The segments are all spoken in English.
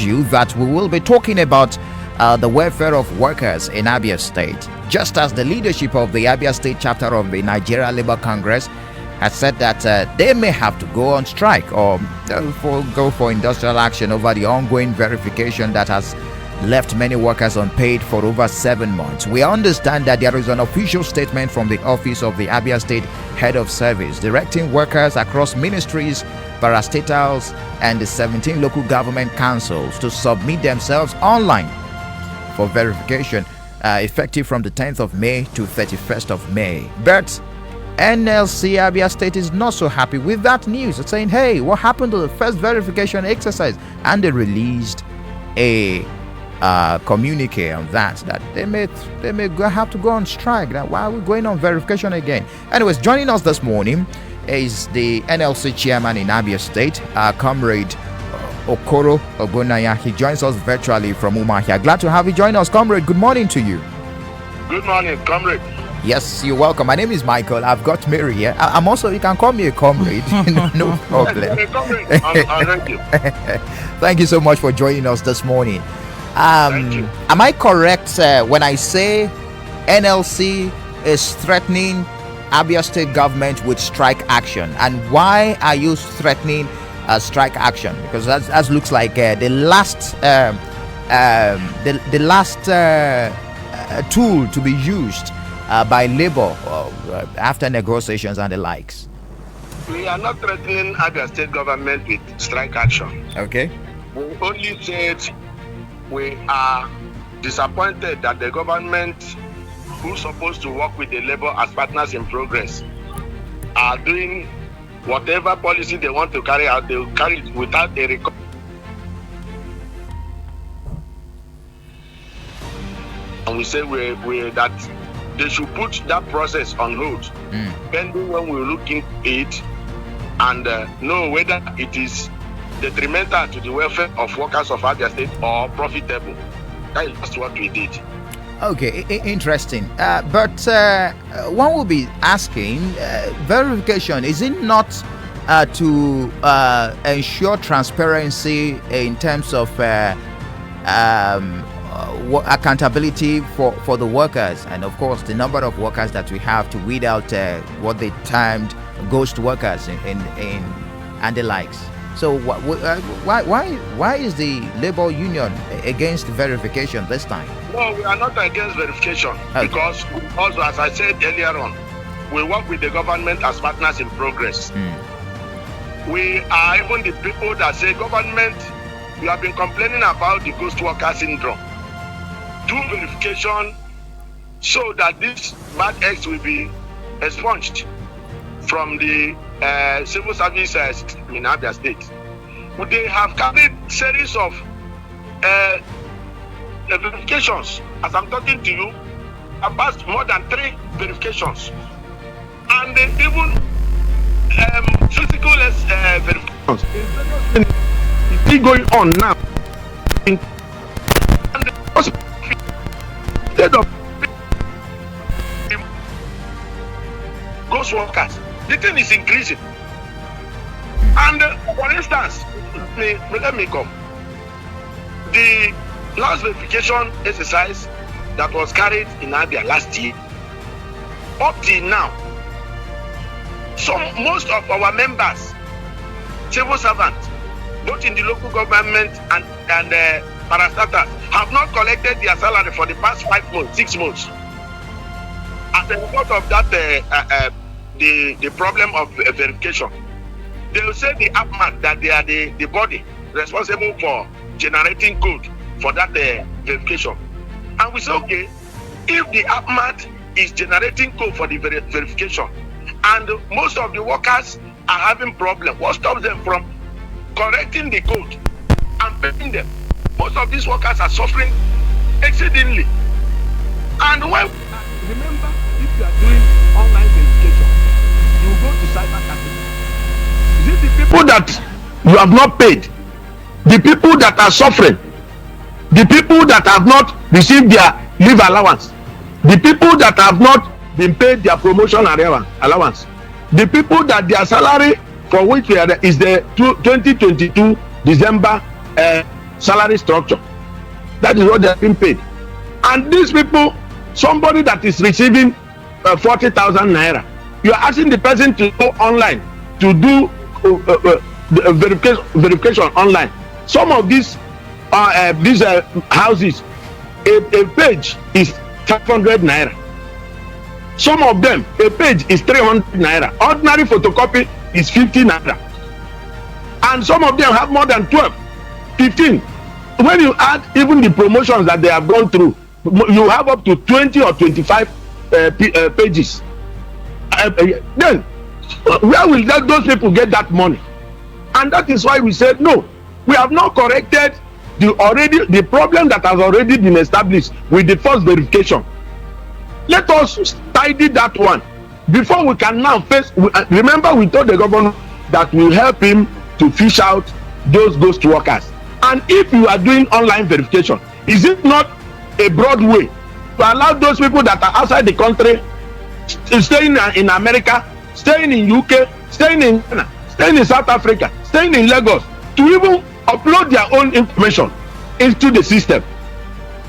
you that we will be talking about the welfare of workers in Abia State, just as the leadership of the Abia State Chapter of the Nigeria Labour Congress has said that they may have to go on strike or go for industrial action over the ongoing verification that has left many workers unpaid for over 7 months. We understand that there is an official statement from the office of the Abia State Head of Service directing workers across ministries, parastatals, and the 17 local government councils to submit themselves online for verification effective from the 10th of May to 31st of May. But NLC Abia State is not so happy with that news. It's saying, hey, what happened to the first verification exercise? And they released a communique on that they may have to go on strike. Now, why are we going on verification again? Anyways, joining us this morning is the NLC chairman in Abia State, comrade Okoro Ogbonnaya. He joins us virtually from Umuahia. Glad to have you join us, comrade. Good morning to you. Good morning, comrade. Yes, you're welcome. My name is Michael. I've got Mary here. I'm also, you can call me a comrade. No problem. Thank you. Thank you so much for joining us this morning. Am I correct when I say NLC is threatening Abia State government with strike action? And why are you threatening strike action? Because that looks like the last tool to be used by labor after negotiations and the likes. We are not threatening Abia State government with strike action. Okay. We only said we are disappointed that the government, who's supposed to work with the labor as partners in progress, are doing whatever policy they want to carry out. They will carry it without a record. And we say that they should put that process on hold, pending when we look into it and know whether it is detrimental to the welfare of workers of Abia State or profitable. That is just what we did. Okay, interesting. But one will be asking, verification, is it not to ensure transparency in terms of accountability for the workers, and of course the number of workers that we have to weed out what they termed ghost workers and the likes? So why is the labor union against verification this time? No, we are not against verification, okay. Because also, as I said earlier on, we work with the government as partners in progress. We are even the people that say, government, you have been complaining about the ghost worker syndrome. Do verification so that this bad eggs will be expunged from the civil service in Abia State. They have carried series of verifications. As I'm talking to you, I've passed more than 3 verifications, and they even physical verifications. It's still going on now. And instead of ghost workers, the thing is increasing. And for instance, let me come. The last verification exercise that was carried in Abia last year, up till now, most of our members, civil servants, both in the local government and parastatals, have not collected their salary for the past 5 months, 6 months. As a result of that, the problem of verification, they will say the APMAT that they are the body responsible for generating code for that verification. And we say, okay, if the APMAT is generating code for the verification, and most of the workers are having problems, what stops them from correcting the code and paying them? Most of these workers are suffering exceedingly. And when, remember, if you are doing online verification, you go to cyber category. Is it the people that you have not paid, the people that are suffering, the people that have not received their leave allowance, the people that have not been paid their promotion allowance, the people that their salary for which is the 2022 December salary structure. That is what they are being paid. And these people, somebody that is receiving 40,000 naira, you are asking the person to go online to do verification online. Some of these houses, a page is 500 naira. Some of them, a page is 300 naira. Ordinary photocopy is 50 naira. And some of them have more than 12, 15. When you add even the promotions that they have gone through, you have up to 20 or 25 pages. Then, where will those people get that money? And that is why we said, no, we have not corrected the problem that has already been established with the first verification. Let us tidy that one before we can now face. Remember, we told the governor that we will help him to fish out those ghost workers. And if you are doing online verification, is it not a broad way to allow those people that are outside the country, staying in America, staying in UK, staying in Ghana, staying in South Africa, staying in Lagos, to even upload their own information into the system?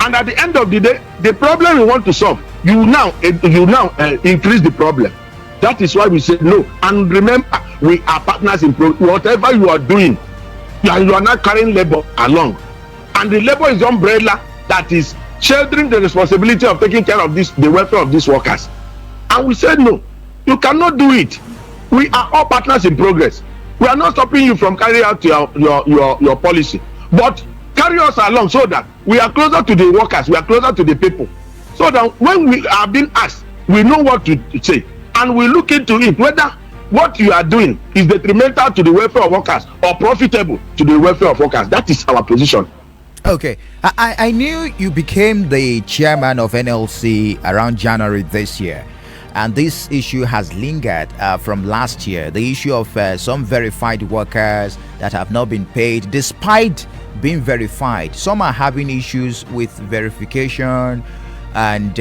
And at the end of the day, the problem we want to solve, you now increase the problem. That is why we say no. And remember, we are partners in whatever you are doing. You are not carrying labor along, and the labor is umbrella that is shouldering the responsibility of taking care of the welfare of these workers. And we said no, you cannot do it. We are all partners in progress. We are not stopping you from carrying out your policy, but carry us along so that we are closer to the workers, we are closer to the people, so that when we are being asked, we know what to say, and we look into it whether what you are doing is detrimental to the welfare of workers or profitable to the welfare of workers. That is our position. Okay, I knew you became the chairman of NLC around January this year, and this issue has lingered from last year. The issue of some verified workers that have not been paid despite being verified. Some are having issues with verification, and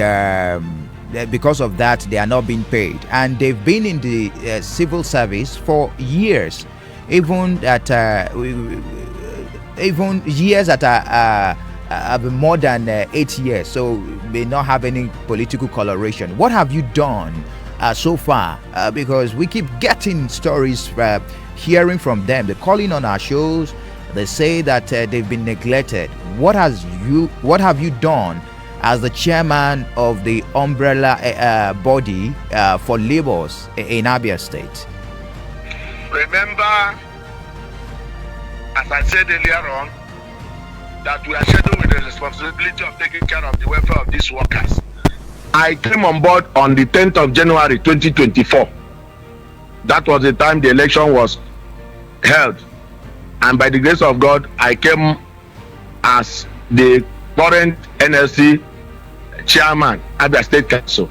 because of that they are not being paid, and they've been in the civil service for years, even years that are more than 8 years, so may not have any political coloration. What have you done so far? Because we keep getting stories, hearing from them. They're calling on our shows. They say that they've been neglected. What have you done as the chairman of the umbrella body for labours in Abia State? Remember, as I said earlier on, that we are scheduled with the responsibility of taking care of the welfare of these workers. I came on board on the 10th of January 2024. That was the time the election was held. And by the grace of God, I came as the current NLC chairman, Abia State Council.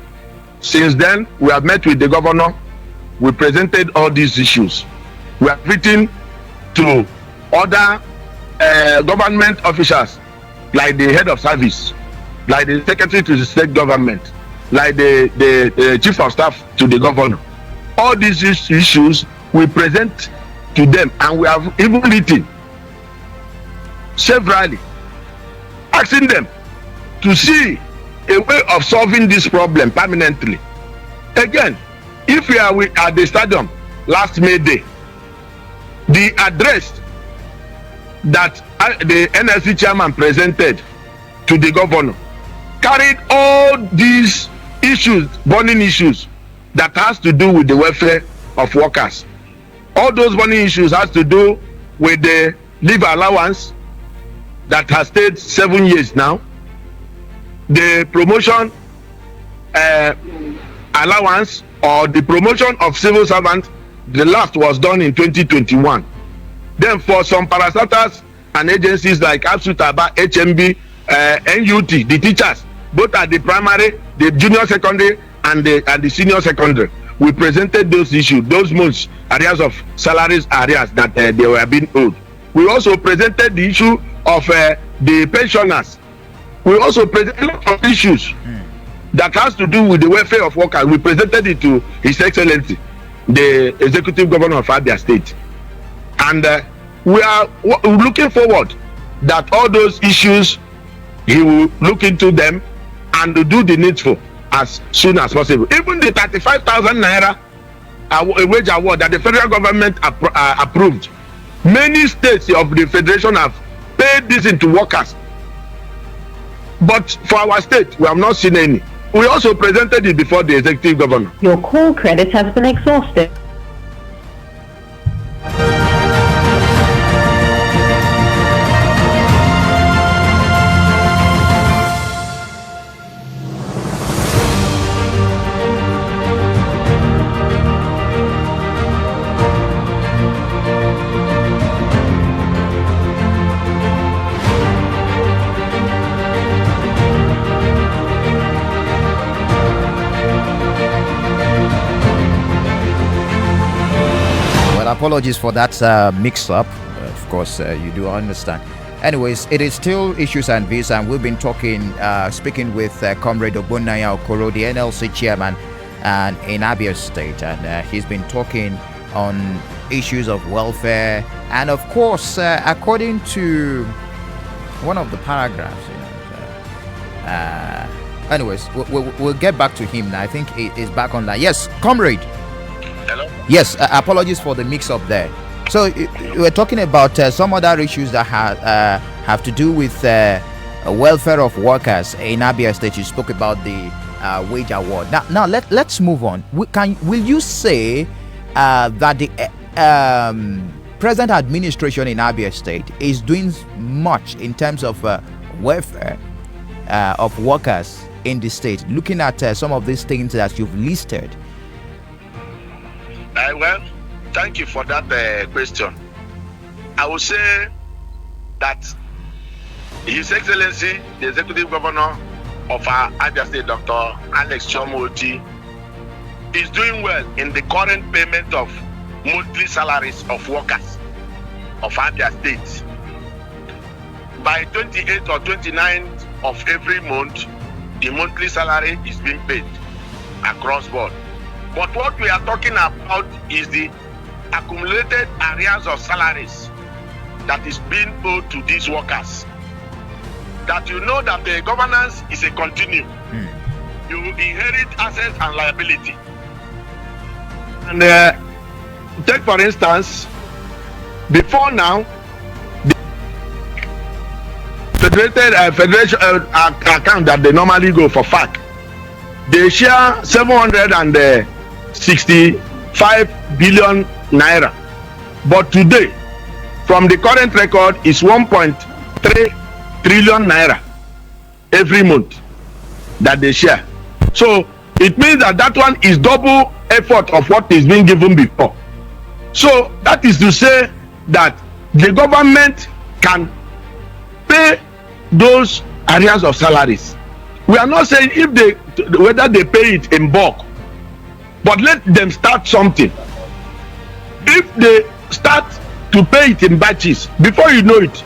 Since then, we have met with the governor. We presented all these issues. We have written to other government officials, like the head of service, like the secretary to the state government, like the chief of staff to the governor. All these issues we present to them, and we have even written severally asking them to see a way of solving this problem permanently. Again, if we are at the stadium last May Day, the address that the NLC chairman presented to the governor carried all these issues, burning issues that has to do with the welfare of workers. All those burning issues has to do with the leave allowance that has stayed 7 years now, the promotion allowance or the promotion of civil servants. The last was done in 2021. Then for some parastatals and agencies like Absolute Aba, HMB, NUT, the teachers, both at the primary, the junior secondary, and the senior secondary, we presented those issues, those months areas of salaries areas that they were being owed. We also presented the issue of the pensioners. We also presented a lot of issues that has to do with the welfare of workers. We presented it to His Excellency, the Executive Governor of Abia State. And we are looking forward that all those issues, he will look into them and do the needful as soon as possible. Even the 35,000 naira wage award that the federal government approved, many states of the federation have paid this into workers. But for our state, we have not seen any. We also presented it before the executive governor. Your call credit has been exhausted. Apologies for that mix-up. Of course, you do understand. Anyways, it is still issues and views, and we've been speaking with Comrade Ogbonnaya Okoro, the NLC chairman, and in Abia State, and he's been talking on issues of welfare, and of course, according to one of the paragraphs. Anyways, we'll get back to him now. I think he's back online. Yes, Comrade. Hello? Yes, apologies for the mix-up there. So we're talking about some other issues that have to do with welfare of workers in Abia State. You spoke about the wage award. Now let's move on. Will you say that the present administration in Abia State is doing much in terms of welfare of workers in the state, looking at some of these things that you've listed? Well, thank you for that question. I will say that His Excellency, the Executive Governor of Abia State, Dr. Alex Otti, is doing well in the current payment of monthly salaries of workers of Abia State. By 28th or 29th of every month, the monthly salary is being paid across board. But what we are talking about is the accumulated arrears of salaries that is being owed to these workers. That you know that the governance is a continuum. You inherit assets and liability. And take for instance, before now, the federation account that they normally go for FAC, they share 765 billion naira. But today, from the current record, is 1.3 trillion naira every month that they share. So it means that one is double effort of what is being given before. So that is to say that the government can pay those arrears of salaries. We are not saying whether they pay it in bulk, but let them start something. If they start to pay it in batches, before you know it,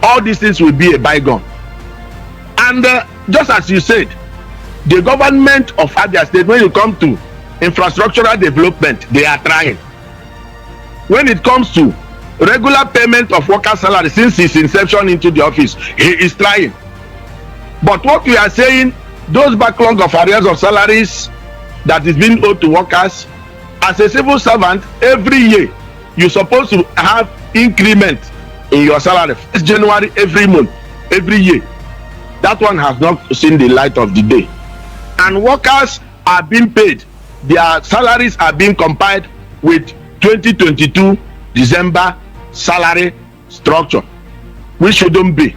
all these things will be a bygone. And just as you said, the government of Abia State, when you come to infrastructural development, they are trying. When it comes to regular payment of worker salary since his inception into the office, he is trying. But what we are saying, those backlog of arrears of salaries that is being owed to workers, as a civil servant, every year you're supposed to have increment in your salary. 1st January every month, every year. That one has not seen the light of the day. And workers are being paid. Their salaries are being compiled with 2022 December salary structure, which shouldn't be.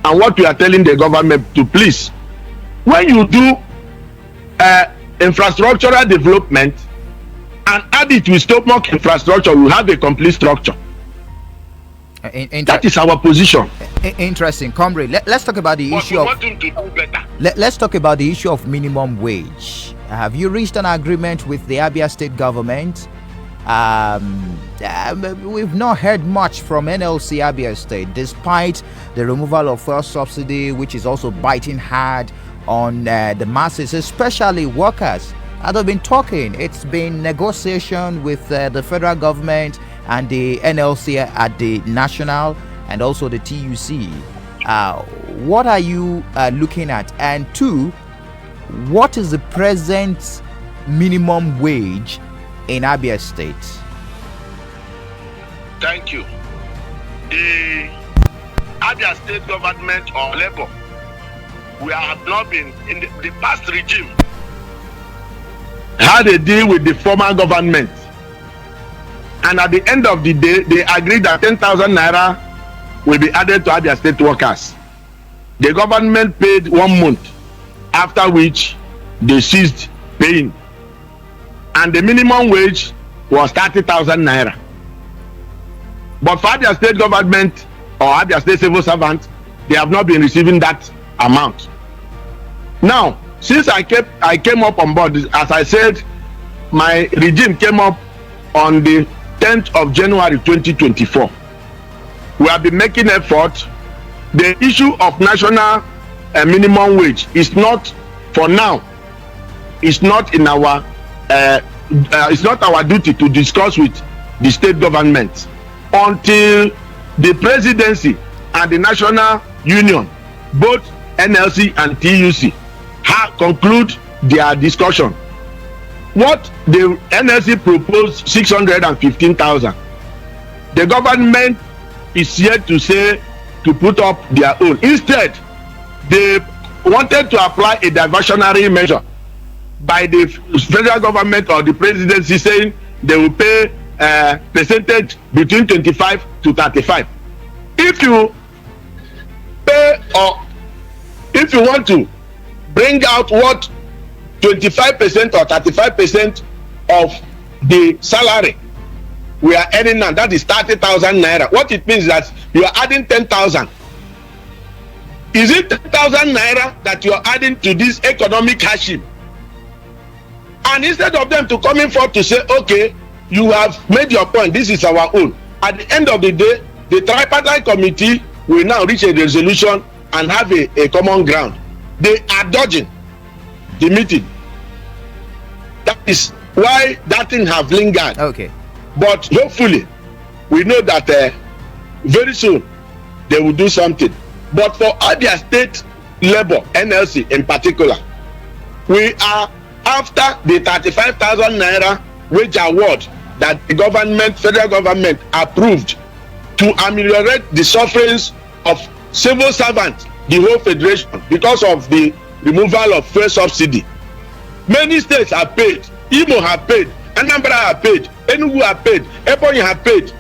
And what we are telling the government to please, when you do infrastructural development and add it with stomach infrastructure, we have a complete structure. That is our position. Interesting, comrade. Let's talk about the issue of. Let's talk about the issue of minimum wage. Have you reached an agreement with the Abia State government? We've not heard much from NLC Abia State, despite the removal of fuel subsidy, which is also biting hard on the masses, especially workers. As I've been talking, it's been negotiation with the federal government and the NLC at the national and also the TUC. What are you looking at? And two, what is the present minimum wage in Abia State? Thank you. The Abia State Government or Labour, we have not been in the past regime had a deal with the former government, and at the end of the day they agreed that 10,000 naira will be added to Abia State workers. The government paid 1 month, after which they ceased paying, and the minimum wage was 30,000 naira. But for Abia State government or Abia State civil servants, they have not been receiving that amount. Now, since I came up on board, as I said, my regime came up on the 10th of January 2024. We have been making effort. The issue of national minimum wage is not, for now, it's not in our it's not our duty to discuss with the state government until the presidency and the national union, both NLC and TUC, conclude their discussion. What the NLC proposed 615,000. The government is yet to say to put up their own. Instead, they wanted to apply a diversionary measure by the federal government or the presidency, saying they will pay percentage between 25 to 35. If you pay, or if you want to bring out what 25% or 35% of the salary we are earning now, that is 30,000 naira. What it means is that you are adding 10,000. Is it 10,000 naira that you are adding to this economic hardship? And instead of them to coming forth to say, okay, you have made your point, this is our own, at the end of the day, the tripartite committee will now reach a resolution and have a common ground. They are dodging the meeting. That is why that thing have lingered. Okay. But hopefully, we know that very soon they will do something. But for Abia State Labour, NLC in particular, we are after the 35,000 naira wage award that the government, federal government, approved to ameliorate the sufferings of civil servants, the whole federation, because of the removal of fuel subsidy. Many states have paid. Imo have paid. Anambra have paid. Enugu have paid. Ebonyi have paid.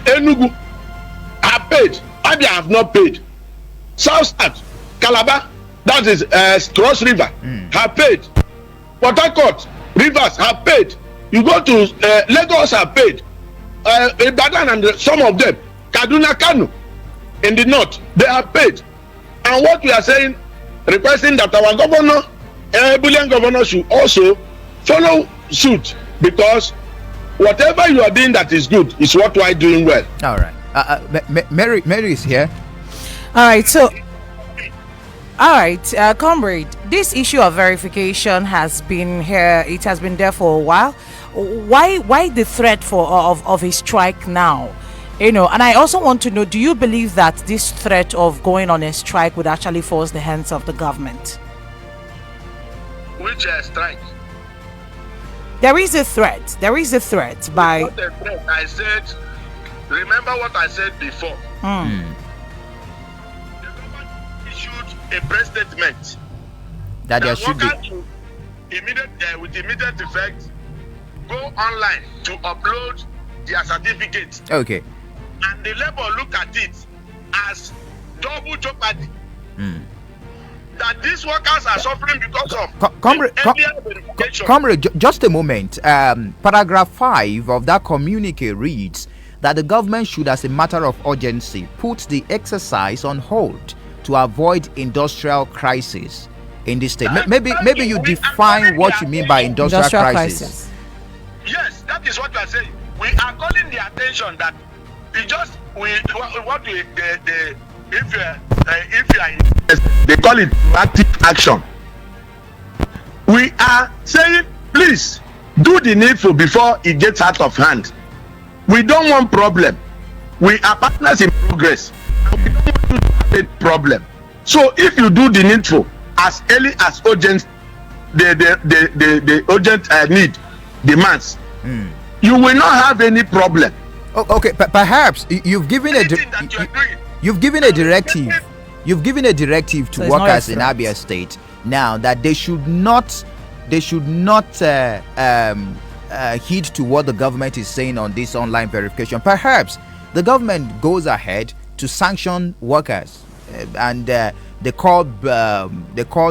Enugu have paid. Abia have not paid. South, Calabar, that is Cross River, have paid. Port Harcourt, Rivers have paid. You go to Lagos have paid. Ibadan and some of them, Kaduna, Kano, in the north, they have paid. And what we are saying, requesting that our governor, Bullion governor, should also follow suit, because whatever you are doing that is good is what we are doing well. All right. Mary is here. All right. So, all right, comrade, this issue of verification has been here. It has been there for a while. Why the threat of a strike now? You know, and I also want to know, do you believe that this threat of going on a strike would actually force the hands of the government? Which strike? There is a threat. There is a threat by. Not a threat. I said, remember what I said before. The government issued a press statement that there should be with immediate effect go online to upload their certificate. Okay. And the labor look at it as double jeopardy. That these workers are suffering because of Comrade, just a moment. Paragraph 5 of that communique reads that the government should, as a matter of urgency, put the exercise on hold to avoid industrial crisis in the state. Maybe you define what you mean by industrial crisis. Yes, that is what we are saying. We are calling the attention that if you are they call it active action. We are saying, please do the needful before it gets out of hand. We don't want problem. we are partners in progress. We don't want you to have a problem. So if you do the needful as early as urgent, the urgent need demands, you will not have any problem. Okay, perhaps you've given you've given a directive. You've given a directive to workers in Abia State now that they should not heed to what the government is saying on this online verification. Perhaps the government goes ahead to sanction workers, and they call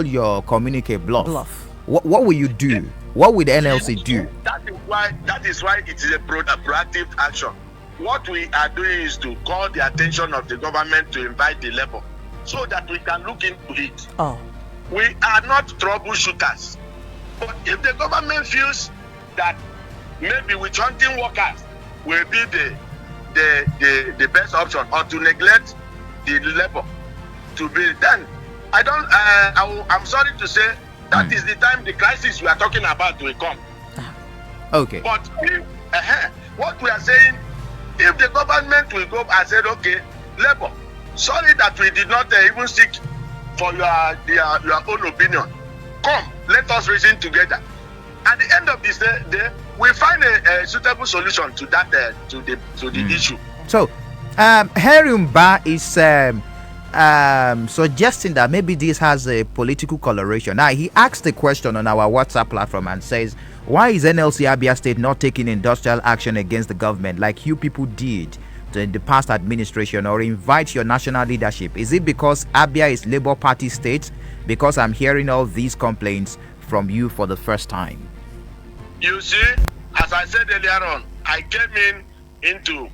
your communique bluff. What will you do? What will the NLC do? That is why it is a proactive action. What we are doing is to call the attention of the government to invite the labor, so that we can look into it. We are not troubleshooters. But if the government feels that maybe with hunting workers will be the best option, or to neglect the labor to be, then I'm sorry to say that is the time the crisis we are talking about will come. Okay. But what we are saying, if the government will go and say, okay, labor, sorry that we did not even seek for your own opinion. Come, let us reason together. At the end of this day, we find a suitable solution to that to the issue. So, Herumba is suggesting that maybe this has a political coloration. Now, he asked a question on our WhatsApp platform and says, why is NLC Abia State not taking industrial action against the government like you people did in the past administration, or invite your national leadership? Is it because Abia is Labour Party state? Because I'm hearing all these complaints from you for the first time. You see, as I said earlier on, I came into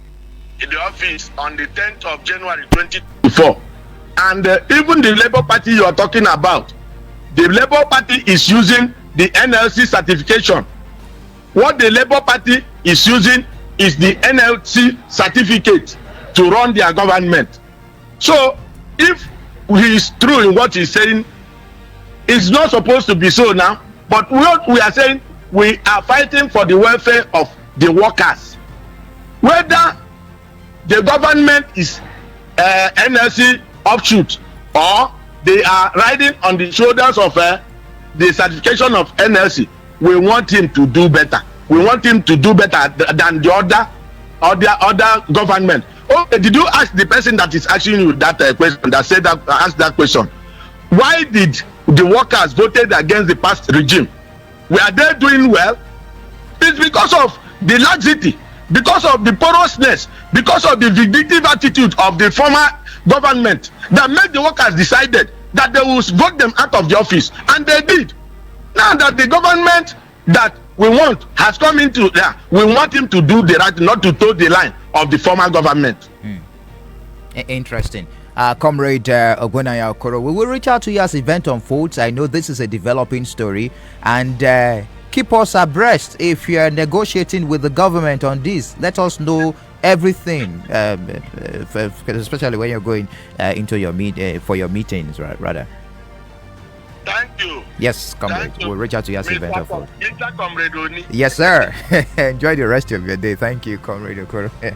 the office on the 10th of January 2024, and even the Labour Party you are talking about, the Labour Party is using the NLC certification. What the Labour Party is using is the NLC certificate to run their government. So if he is true in what he's saying, it's not supposed to be so now. But what we are saying, we are fighting for the welfare of the workers. Whether the government is NLC offshoot, or they are riding on the shoulders of the certification of NLC, we want him to do better. We want him to do better than the other government. Okay, did you ask the person that is asking you that question, that said that, asked that question? Why did the workers voted against the past regime? Were they doing well? It's because of the laxity, because of the porousness, because of the vindictive attitude of the former government that made the workers decided that they will vote them out of the office, and they did. Now that the government that we want has come into there, we want him to do the right, not to toe the line of the former government. Interesting. Comrade Ogbonnaya Okoro, we will reach out to you as event unfolds. I know this is a developing story, and keep us abreast if you are negotiating with the government on this. Let us know everything, especially when you're going into your for your meetings, rather. Thank you. Yes, comrade. We'll reach out to you as event unfolds. Comrade Oni. Yes, sir. Enjoy the rest of your day. Thank you, Comrade Okoro. Anyway.